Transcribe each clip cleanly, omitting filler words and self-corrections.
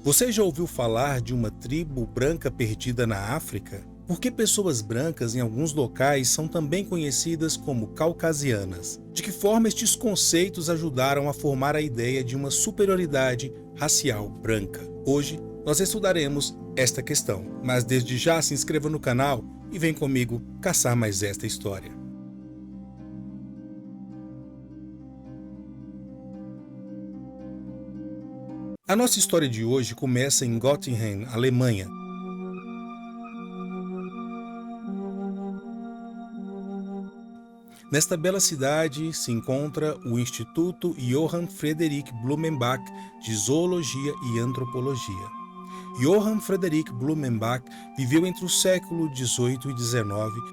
Você já ouviu falar de uma tribo branca perdida na África? Por que pessoas brancas em alguns locais são também conhecidas como caucasianas? De que forma estes conceitos ajudaram a formar a ideia de uma superioridade racial branca? Hoje nós estudaremos esta questão, mas desde já se inscreva no canal e vem comigo caçar mais esta história. A nossa história de hoje começa em Göttingen, Alemanha. Nesta bela cidade se encontra o Instituto Johann Friedrich Blumenbach de Zoologia e Antropologia. Johann Friedrich Blumenbach viveu entre o século XVIII e XIX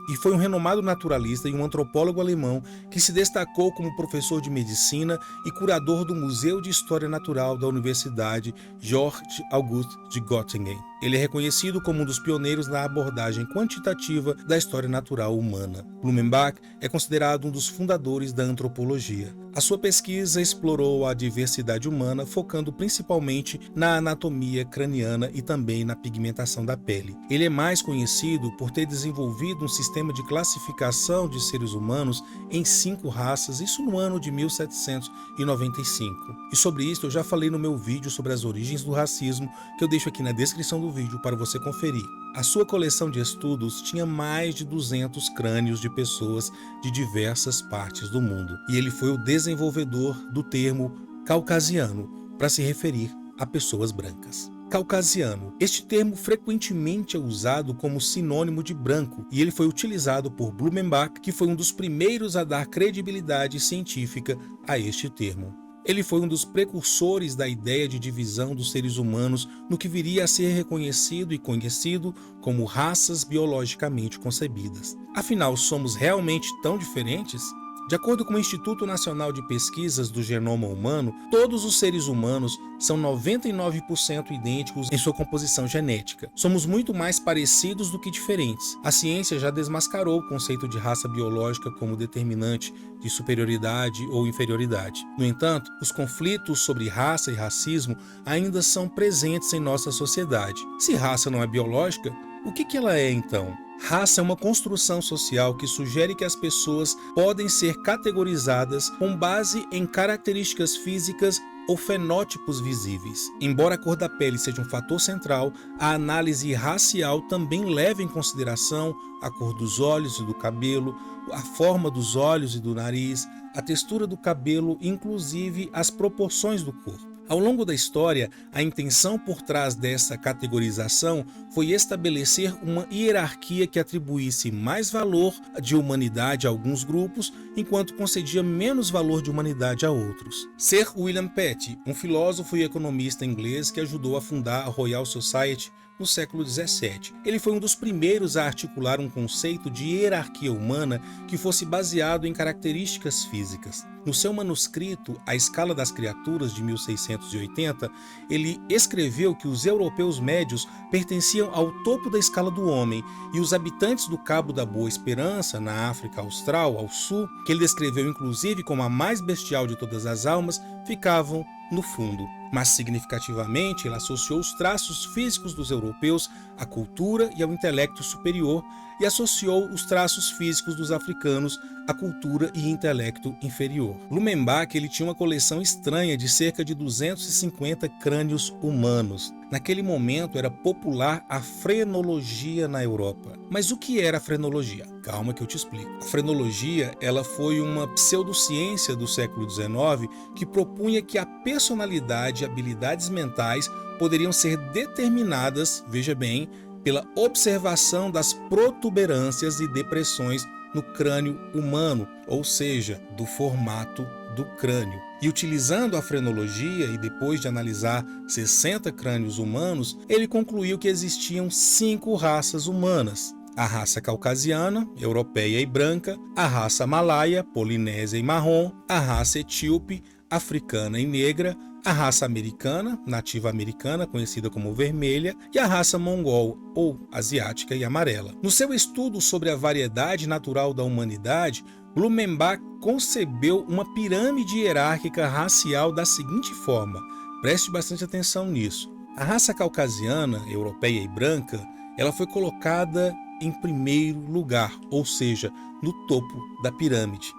e foi um renomado naturalista e um antropólogo alemão que se destacou como professor de medicina e curador do Museu de História Natural da Universidade Georg August de Göttingen. Ele é reconhecido como um dos pioneiros na abordagem quantitativa da história natural humana. Blumenbach é considerado um dos fundadores da antropologia. A sua pesquisa explorou a diversidade humana, focando principalmente na anatomia craniana e também na pigmentação da pele. Ele é mais conhecido por ter desenvolvido um sistema de classificação de seres humanos em 5 raças, isso no ano de 1795. E sobre isso eu já falei no meu vídeo sobre as origens do racismo, que eu deixo aqui na descrição do vídeo para você conferir. A sua coleção de estudos tinha mais de 200 crânios de pessoas de diversas partes do mundo. E ele foi o desenvolvedor do termo caucasiano para se referir a pessoas brancas. Caucasiano. Este termo frequentemente é usado como sinônimo de branco e ele foi utilizado por Blumenbach, que foi um dos primeiros a dar credibilidade científica a este termo. Ele foi um dos precursores da ideia de divisão dos seres humanos no que viria a ser reconhecido e conhecido como raças biologicamente concebidas. Afinal, somos realmente tão diferentes? De acordo com o Instituto Nacional de Pesquisas do Genoma Humano, todos os seres humanos são 99% idênticos em sua composição genética. Somos muito mais parecidos do que diferentes. A ciência já desmascarou o conceito de raça biológica como determinante de superioridade ou inferioridade. No entanto, os conflitos sobre raça e racismo ainda são presentes em nossa sociedade. Se raça não é biológica, o que ela é então? Raça é uma construção social que sugere que as pessoas podem ser categorizadas com base em características físicas ou fenótipos visíveis. Embora a cor da pele seja um fator central, a análise racial também leva em consideração a cor dos olhos e do cabelo, a forma dos olhos e do nariz, a textura do cabelo, inclusive as proporções do corpo. Ao longo da história, a intenção por trás dessa categorização foi estabelecer uma hierarquia que atribuísse mais valor de humanidade a alguns grupos, enquanto concedia menos valor de humanidade a outros. Sir William Petty, um filósofo e economista inglês que ajudou a fundar a Royal Society no século XVII. Ele foi um dos primeiros a articular um conceito de hierarquia humana que fosse baseado em características físicas. No seu manuscrito A Escala das Criaturas, de 1680, ele escreveu que os europeus médios pertenciam ao topo da escala do homem e os habitantes do Cabo da Boa Esperança, na África Austral, ao sul, que ele descreveu inclusive como a mais bestial de todas as almas, ficavam no fundo. Mas significativamente ele associou os traços físicos dos europeus à cultura e ao intelecto superior e associou os traços físicos dos africanos à cultura e intelecto inferior. Blumenbach ele tinha uma coleção estranha de cerca de 250 crânios humanos. Naquele momento era popular a frenologia na Europa. Mas o que era a frenologia? Calma que eu te explico. A frenologia ela foi uma pseudociência do século XIX que propunha que a personalidade e habilidades mentais poderiam ser determinadas, veja bem, pela observação das protuberâncias e depressões no crânio humano, ou seja, do formato do crânio. E utilizando a frenologia e depois de analisar 60 crânios humanos, ele concluiu que existiam 5 raças humanas. A raça caucasiana, europeia e branca, a raça malaia, polinésia e marrom, a raça etíope, africana e negra, a raça americana, nativa americana, conhecida como vermelha, e a raça mongol, ou asiática e amarela. No seu estudo sobre a variedade natural da humanidade, Blumenbach concebeu uma pirâmide hierárquica racial da seguinte forma, preste bastante atenção nisso. A raça caucasiana, europeia e branca, ela foi colocada em primeiro lugar, ou seja, no topo da pirâmide.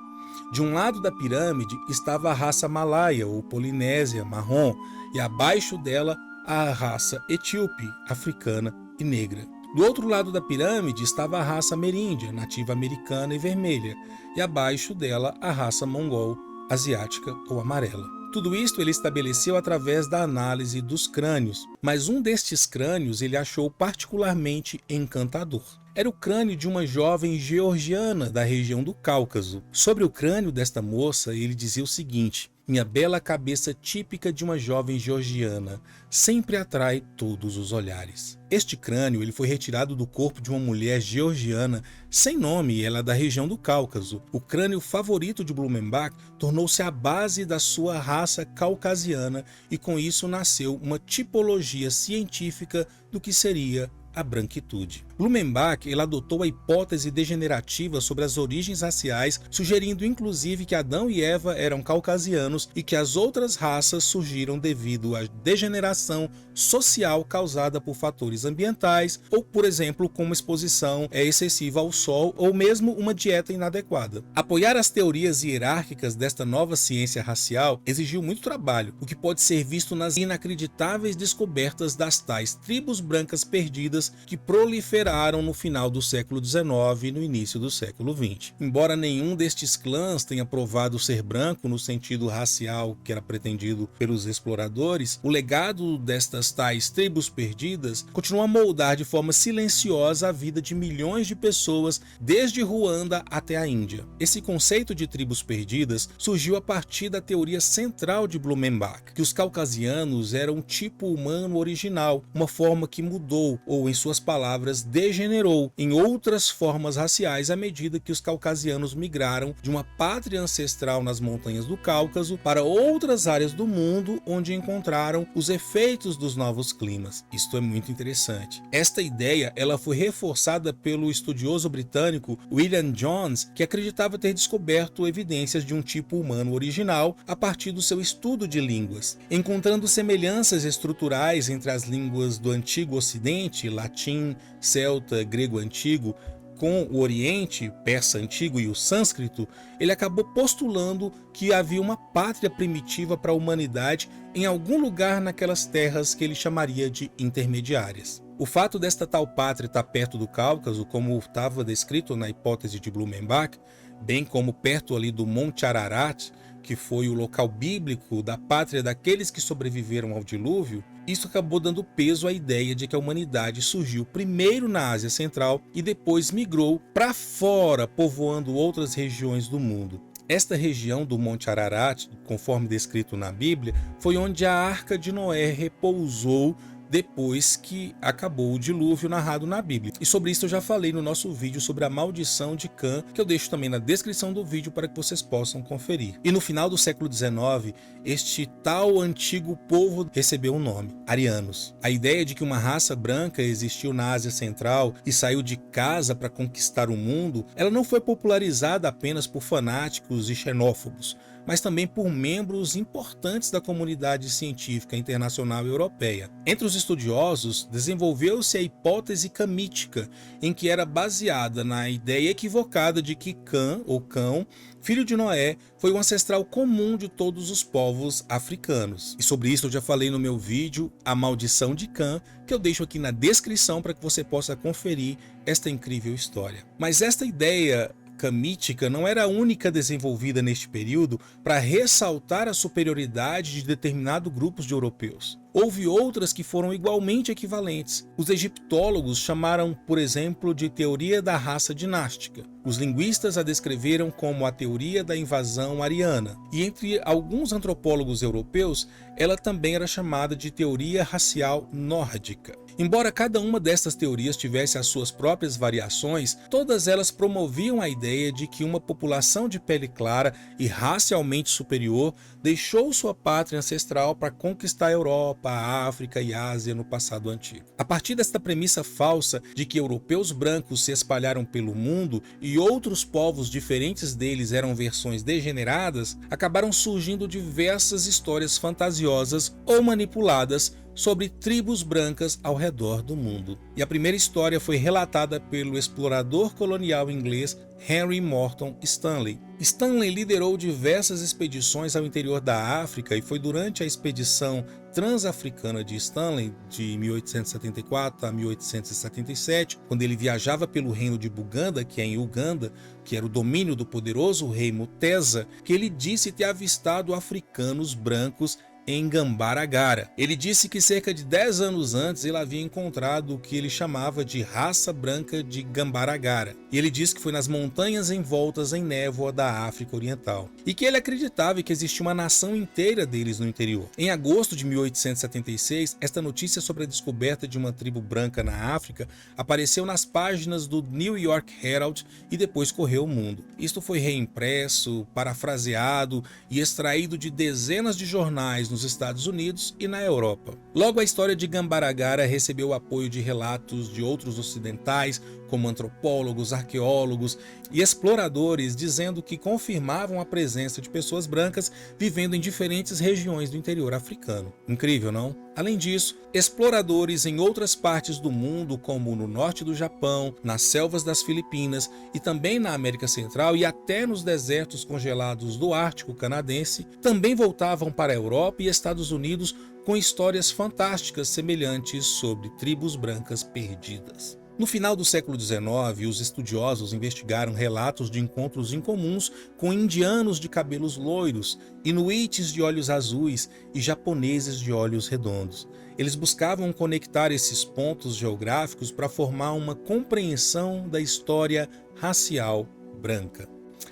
De um lado da pirâmide estava a raça malaia ou polinésia marrom e abaixo dela a raça etíope, africana e negra. Do outro lado da pirâmide estava a raça ameríndia, nativa americana e vermelha, e abaixo dela a raça mongol, asiática ou amarela. Tudo isto ele estabeleceu através da análise dos crânios, mas um destes crânios ele achou particularmente encantador. Era o crânio de uma jovem georgiana da região do Cáucaso. Sobre o crânio desta moça, ele dizia o seguinte: minha bela cabeça típica de uma jovem georgiana sempre atrai todos os olhares. Este crânio ele foi retirado do corpo de uma mulher georgiana sem nome, ela é da região do Cáucaso. O crânio favorito de Blumenbach tornou-se a base da sua raça caucasiana e com isso nasceu uma tipologia científica do que seria a branquitude. Blumenbach ele adotou a hipótese degenerativa sobre as origens raciais, sugerindo inclusive que Adão e Eva eram caucasianos e que as outras raças surgiram devido à degeneração social causada por fatores ambientais ou, por exemplo, como exposição excessiva ao sol ou mesmo uma dieta inadequada. Apoiar as teorias hierárquicas desta nova ciência racial exigiu muito trabalho, o que pode ser visto nas inacreditáveis descobertas das tais tribos brancas perdidas que proliferaram no final do século XIX e no início do século XX. Embora nenhum destes clãs tenha provado ser branco no sentido racial que era pretendido pelos exploradores, o legado destas tais tribos perdidas continua a moldar de forma silenciosa a vida de milhões de pessoas desde Ruanda até a Índia. Esse conceito de tribos perdidas surgiu a partir da teoria central de Blumenbach, que os caucasianos eram um tipo humano original, uma forma que mudou ou, em suas palavras, degenerou em outras formas raciais à medida que os caucasianos migraram de uma pátria ancestral nas montanhas do Cáucaso para outras áreas do mundo onde encontraram os efeitos dos novos climas. Isto é muito interessante. Esta ideia ela foi reforçada pelo estudioso britânico William Jones, que acreditava ter descoberto evidências de um tipo humano original a partir do seu estudo de línguas, encontrando semelhanças estruturais entre as línguas do Antigo Ocidente, latim, celta, grego antigo, com o Oriente, persa antigo e o sânscrito. Ele acabou postulando que havia uma pátria primitiva para a humanidade em algum lugar naquelas terras que ele chamaria de intermediárias. O fato desta tal pátria estar perto do Cáucaso, como estava descrito na hipótese de Blumenbach, bem como perto ali do Monte Ararat, que foi o local bíblico da pátria daqueles que sobreviveram ao dilúvio, isso acabou dando peso à ideia de que a humanidade surgiu primeiro na Ásia Central e depois migrou para fora, povoando outras regiões do mundo. Esta região do Monte Ararat, conforme descrito na Bíblia, foi onde a Arca de Noé repousou depois que acabou o dilúvio narrado na Bíblia. E sobre isso eu já falei no nosso vídeo sobre a maldição de Cã, que eu deixo também na descrição do vídeo para que vocês possam conferir. E no final do século XIX, este tal antigo povo recebeu um nome: arianos. A ideia de que uma raça branca existiu na Ásia Central e saiu de casa para conquistar o mundo, ela não foi popularizada apenas por fanáticos e xenófobos, mas também por membros importantes da comunidade científica internacional e europeia. Entre os estudiosos, desenvolveu-se a hipótese camítica, em que era baseada na ideia equivocada de que Cã, ou Cão, filho de Noé, foi o ancestral comum de todos os povos africanos. E sobre isso eu já falei no meu vídeo, A Maldição de Cã, que eu deixo aqui na descrição para que você possa conferir esta incrível história. Mas esta ideia camítica não era a única desenvolvida neste período para ressaltar a superioridade de determinados grupos de europeus. Houve outras que foram igualmente equivalentes. Os egiptólogos chamaram, por exemplo, de teoria da raça dinástica. Os linguistas a descreveram como a teoria da invasão ariana. E entre alguns antropólogos europeus, ela também era chamada de teoria racial nórdica. Embora cada uma destas teorias tivesse as suas próprias variações, todas elas promoviam a ideia de que uma população de pele clara e racialmente superior deixou sua pátria ancestral para conquistar a Europa, a África e a Ásia no passado antigo. A partir desta premissa falsa de que europeus brancos se espalharam pelo mundo e outros povos diferentes deles eram versões degeneradas, acabaram surgindo diversas histórias fantasiosas ou manipuladas sobre tribos brancas ao redor do mundo. E a primeira história foi relatada pelo explorador colonial inglês Henry Morton Stanley. Stanley liderou diversas expedições ao interior da África e foi durante a expedição transafricana de Stanley, de 1874 a 1877, quando ele viajava pelo reino de Buganda, que é em Uganda, que era o domínio do poderoso rei Mutesa, que ele disse ter avistado africanos brancos em Gambaragara. Ele disse que cerca de 10 anos antes ele havia encontrado o que ele chamava de raça branca de Gambaragara. E ele disse que foi nas montanhas envoltas em névoa da África Oriental. E que ele acreditava que existia uma nação inteira deles no interior. Em agosto de 1876, esta notícia sobre a descoberta de uma tribo branca na África apareceu nas páginas do New York Herald e depois correu o mundo. Isto foi reimpresso, parafraseado e extraído de dezenas de jornais nos Estados Unidos e na Europa. Logo, a história de Gambaragara recebeu o apoio de relatos de outros ocidentais, como antropólogos, arqueólogos e exploradores, dizendo que confirmavam a presença de pessoas brancas vivendo em diferentes regiões do interior africano. Incrível, não? Além disso, exploradores em outras partes do mundo, como no norte do Japão, nas selvas das Filipinas e também na América Central e até nos desertos congelados do Ártico canadense, também voltavam para a Europa e Estados Unidos com histórias fantásticas semelhantes sobre tribos brancas perdidas. No final do século XIX, os estudiosos investigaram relatos de encontros incomuns com indianos de cabelos loiros, inuites de olhos azuis e japoneses de olhos redondos. Eles buscavam conectar esses pontos geográficos para formar uma compreensão da história racial branca.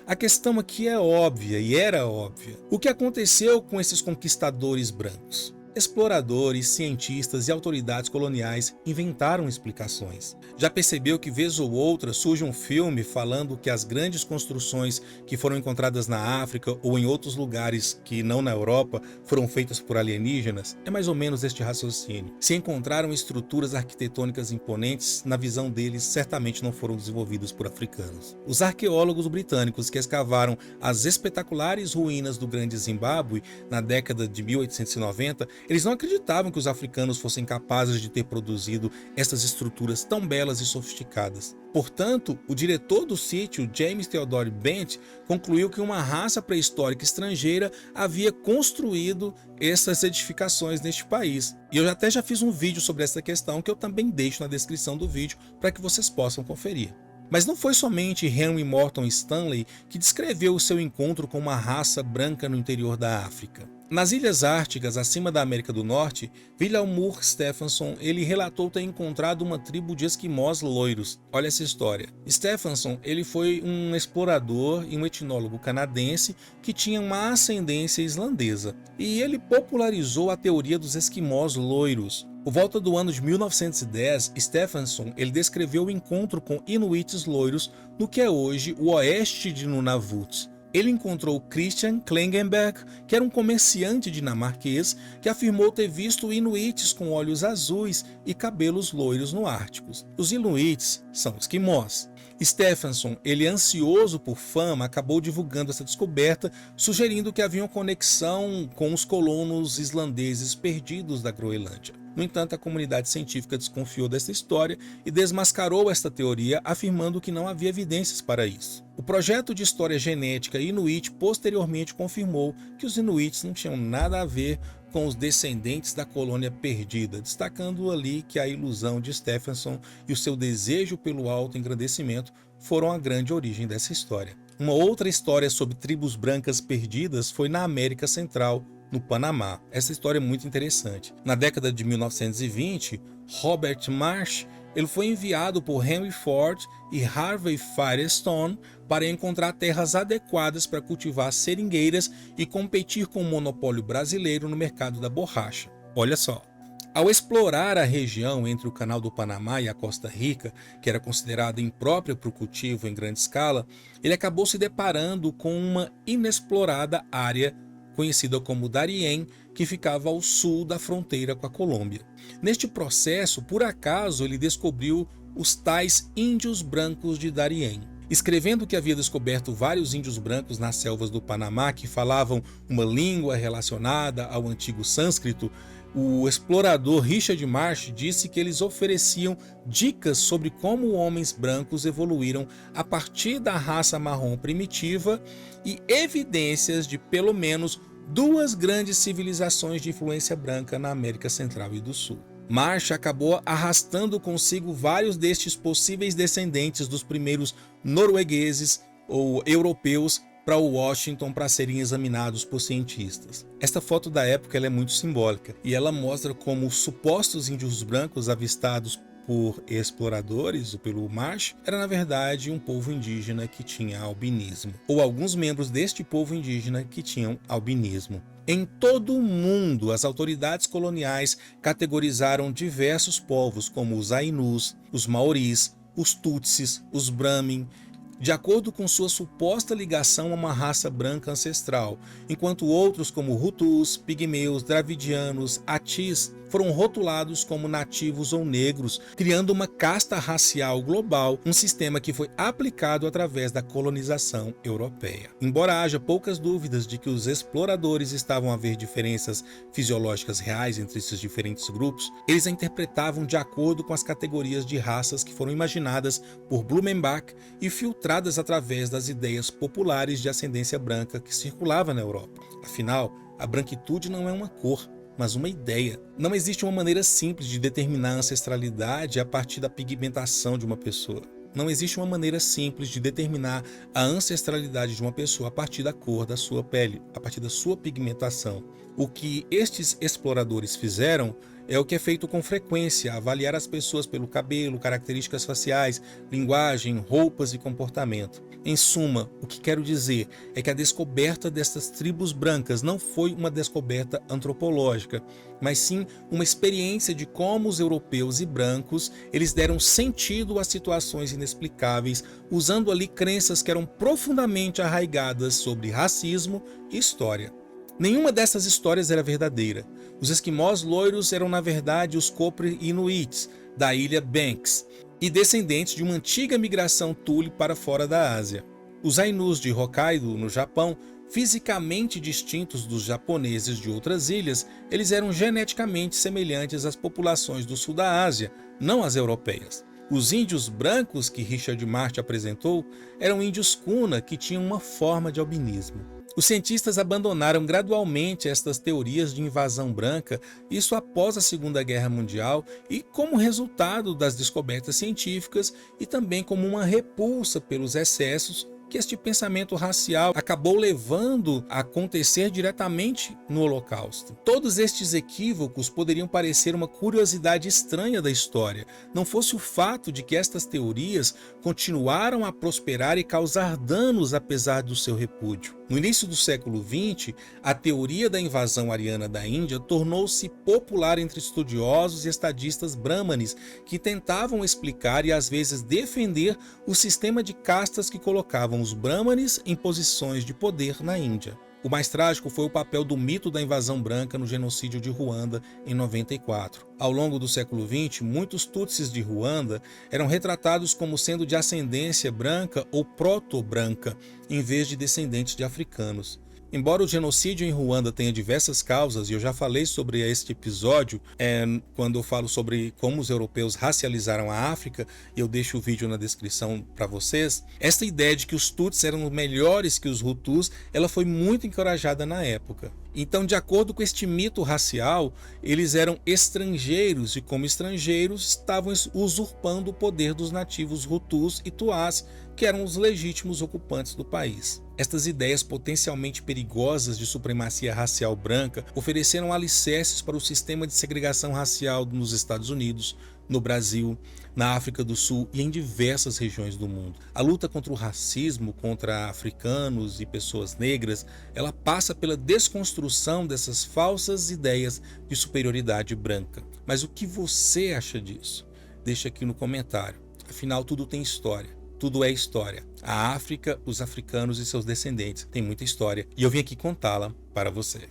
A questão aqui é óbvia e era óbvia. O que aconteceu com esses conquistadores brancos? Exploradores, cientistas e autoridades coloniais inventaram explicações. Já percebeu que vez ou outra surge um filme falando que as grandes construções que foram encontradas na África ou em outros lugares que não na Europa foram feitas por alienígenas? É mais ou menos este raciocínio. Se encontraram estruturas arquitetônicas imponentes, na visão deles certamente não foram desenvolvidas por africanos. Os arqueólogos britânicos que escavaram as espetaculares ruínas do Grande Zimbábue na década de 1890, eles não acreditavam que os africanos fossem capazes de ter produzido essas estruturas tão belas e sofisticadas. Portanto, o diretor do sítio, James Theodore Bent, concluiu que uma raça pré-histórica estrangeira havia construído essas edificações neste país. E eu até já fiz um vídeo sobre essa questão que eu também deixo na descrição do vídeo para que vocês possam conferir. Mas não foi somente Henry Morton Stanley que descreveu o seu encontro com uma raça branca no interior da África. Nas Ilhas Árticas, acima da América do Norte, William Moore Stephenson ele relatou ter encontrado uma tribo de esquimós loiros. Olha essa história. Stephenson ele foi um explorador e um etnólogo canadense que tinha uma ascendência islandesa. E ele popularizou a teoria dos esquimós loiros. Por volta do ano de 1910, Stephenson ele descreveu o encontro com inuites loiros no que é hoje o oeste de Nunavut. Ele encontrou Christian Klengenberg, que era um comerciante dinamarquês que afirmou ter visto inuites com olhos azuis e cabelos loiros no Ártico. Os inuites são esquimós. Stephenson, ele ansioso por fama, acabou divulgando essa descoberta, sugerindo que havia uma conexão com os colonos islandeses perdidos da Groenlândia. No entanto, a comunidade científica desconfiou dessa história e desmascarou esta teoria, afirmando que não havia evidências para isso. O projeto de história genética Inuit posteriormente confirmou que os Inuits não tinham nada a ver com os descendentes da colônia perdida, destacando ali que a ilusão de Stephenson e o seu desejo pelo autoengrandecimento foram a grande origem dessa história. Uma outra história sobre tribos brancas perdidas foi na América Central, no Panamá. Essa história é muito interessante. Na década de 1920, Robert Marsh ele foi enviado por Henry Ford e Harvey Firestone para encontrar terras adequadas para cultivar seringueiras e competir com o monopólio brasileiro no mercado da borracha. Olha só. Ao explorar a região entre o Canal do Panamá e a Costa Rica, que era considerada imprópria para o cultivo em grande escala, ele acabou se deparando com uma inexplorada área conhecida como Darién, que ficava ao sul da fronteira com a Colômbia. Neste processo, por acaso, ele descobriu os tais índios brancos de Darién. Escrevendo que havia descoberto vários índios brancos nas selvas do Panamá que falavam uma língua relacionada ao antigo sânscrito, O explorador Richard Marsh disse que eles ofereciam dicas sobre como homens brancos evoluíram a partir da raça marrom primitiva e evidências de pelo menos duas grandes civilizações de influência branca na América Central e do Sul. Marsh acabou arrastando consigo vários destes possíveis descendentes dos primeiros noruegueses ou europeus para Washington para serem examinados por cientistas. Esta foto da época ela é muito simbólica e ela mostra como os supostos índios brancos avistados por exploradores ou pelo Marsh era na verdade um povo indígena que tinha albinismo, ou alguns membros deste povo indígena que tinham albinismo. Em todo o mundo, as autoridades coloniais categorizaram diversos povos como os Ainus, os Maoris, os Tutsis, os Brahmin, de acordo com sua suposta ligação a uma raça branca ancestral, enquanto outros como Hutus, Pigmeus, Dravidianos, Atis foram rotulados como nativos ou negros, criando uma casta racial global, um sistema que foi aplicado através da colonização europeia. Embora haja poucas dúvidas de que os exploradores estavam a ver diferenças fisiológicas reais entre esses diferentes grupos, eles a interpretavam de acordo com as categorias de raças que foram imaginadas por Blumenbach e filtradas através das ideias populares de ascendência branca que circulava na Europa. Afinal, a branquitude não é uma cor, mas uma ideia. Não existe uma maneira simples de determinar a ancestralidade a partir da pigmentação de uma pessoa. Não existe uma maneira simples de determinar a ancestralidade de uma pessoa a partir da cor da sua pele, a partir da sua pigmentação. O que estes exploradores fizeram é o que é feito com frequência, avaliar as pessoas pelo cabelo, características faciais, linguagem, roupas e comportamento. Em suma, o que quero dizer é que a descoberta destas tribos brancas não foi uma descoberta antropológica, mas sim uma experiência de como os europeus e brancos eles deram sentido a situações inexplicáveis, usando ali crenças que eram profundamente arraigadas sobre racismo e história. Nenhuma dessas histórias era verdadeira. Os esquimós loiros eram na verdade os Copri Inuits da ilha Banks e descendentes de uma antiga migração Thule para fora da Ásia. Os Ainus de Hokkaido, no Japão, fisicamente distintos dos japoneses de outras ilhas, eles eram geneticamente semelhantes às populações do sul da Ásia, não às europeias. Os índios brancos que Richard Marsh apresentou eram índios Kuna que tinham uma forma de albinismo. Os cientistas abandonaram gradualmente estas teorias de invasão branca, isso após a Segunda Guerra Mundial e como resultado das descobertas científicas e também como uma repulsa pelos excessos que este pensamento racial acabou levando a acontecer diretamente no Holocausto. Todos estes equívocos poderiam parecer uma curiosidade estranha da história, não fosse o fato de que estas teorias continuaram a prosperar e causar danos apesar do seu repúdio. No início do século XX, a teoria da invasão ariana da Índia tornou-se popular entre estudiosos e estadistas brahmanes que tentavam explicar e às vezes defender o sistema de castas que colocavam os brahmanes em posições de poder na Índia. O mais trágico foi o papel do mito da invasão branca no genocídio de Ruanda em 94. Ao longo do século XX, muitos Tutsis de Ruanda eram retratados como sendo de ascendência branca ou proto-branca, em vez de descendentes de africanos. Embora o genocídio em Ruanda tenha diversas causas, e eu já falei sobre este episódio, quando eu falo sobre como os europeus racializaram a África, e eu deixo o vídeo na descrição para vocês, esta ideia de que os Tutsis eram melhores que os Hutus, ela foi muito encorajada na época. Então, de acordo com este mito racial, eles eram estrangeiros e, como estrangeiros, estavam usurpando o poder dos nativos Hutus e Tuás, que eram os legítimos ocupantes do país. Estas ideias potencialmente perigosas de supremacia racial branca ofereceram alicerces para o sistema de segregação racial nos Estados Unidos, no Brasil, na África do Sul e em diversas regiões do mundo. A luta contra o racismo, contra africanos e pessoas negras, ela passa pela desconstrução dessas falsas ideias de superioridade branca. Mas o que você acha disso? Deixa aqui no comentário. Afinal, tudo tem história. Tudo é história. A África, os africanos e seus descendentes têm muita história e eu vim aqui contá-la para você.